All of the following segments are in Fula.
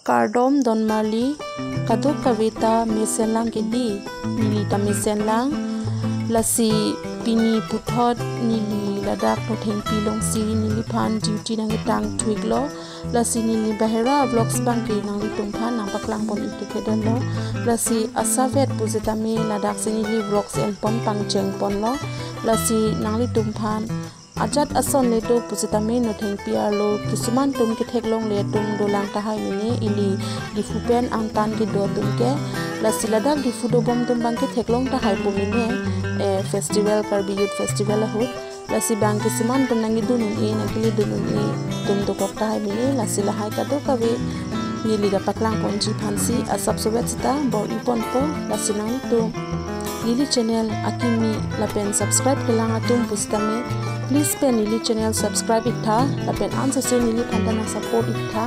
Kardom Don Marley kaduk kavita mesenlang kedi nili ta mesenlang lasi pini puthot nili ladak no theng pilong si nili phan duty nang tang twiglo lasi nili bahera vlogs bangki nang litung phan nang paklang pon ikedan lo lasi asavet puzitami ladak sinili vlogs en pon pangcheng pon lo lasi nang litung phan ajat ason le to puzitami no theng pia lo kisuman tum ki theklong le tum dolang ta hai mini ili difupen angtan ki do tum ke lasi ladak difudo bom tum bang ki theklong ta hai pumine festival karbi youth festival ho lasi bang kisuman tum nangi dunun e nagili dunun e tum to kok ta hai mini lasi lahai ka do ka we nili ga paklang ponji phansi asap sobet sita bor ipon po lasi nang tum Lily channel akimi lapen subscribe kelang atum pustame please pen Lily channel subscribe itha lapen ansa se Lily pandana support itha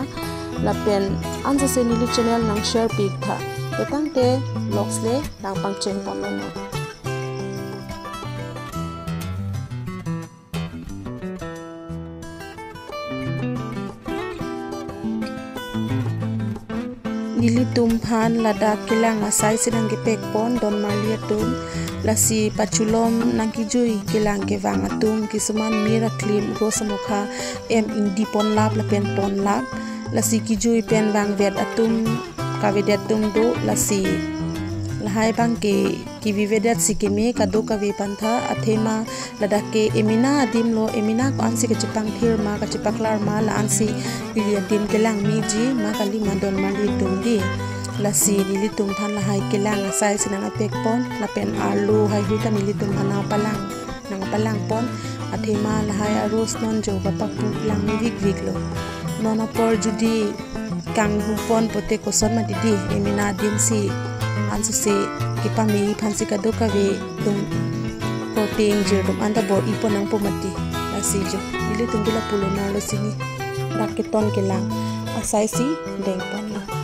lapen ansa se Lily channel nang share pi itha totang te vlogs le nang pangcheng ponno Lili tum phan ladak kilang asai sinang gepek pon Don Marley tum lasi pachulom nangki jui kilang ke wang atum kisuman mira klim rosamukha em indi pon lap lapen pon lap lasi ki jui pen wang vet atum kavedet tum do lasi lahai bang ke ki vivedet sikime kado kavi pantha athema ladak ke emina adim lo emina ko ansi ke chipang thir ma ka chipaklar ma la ansi lili adim kelang mi ji ma kali ma Don Marley tum di lasi lili tum phan lahai kelang asai sinang apek pon lapen alu hai huta lili tum hana palang nang palang pon athema lahai aros non jo bapak pu lang mi vik vik lo nona por judi kang hu pon pote koson ma didi emina dim si ansu se kipami phansi ka do ka we tum protein jer dum anda bor ipon nang pomati lasi jo lili tum bila pulo na lo sini raketon kelang asai si deng pon la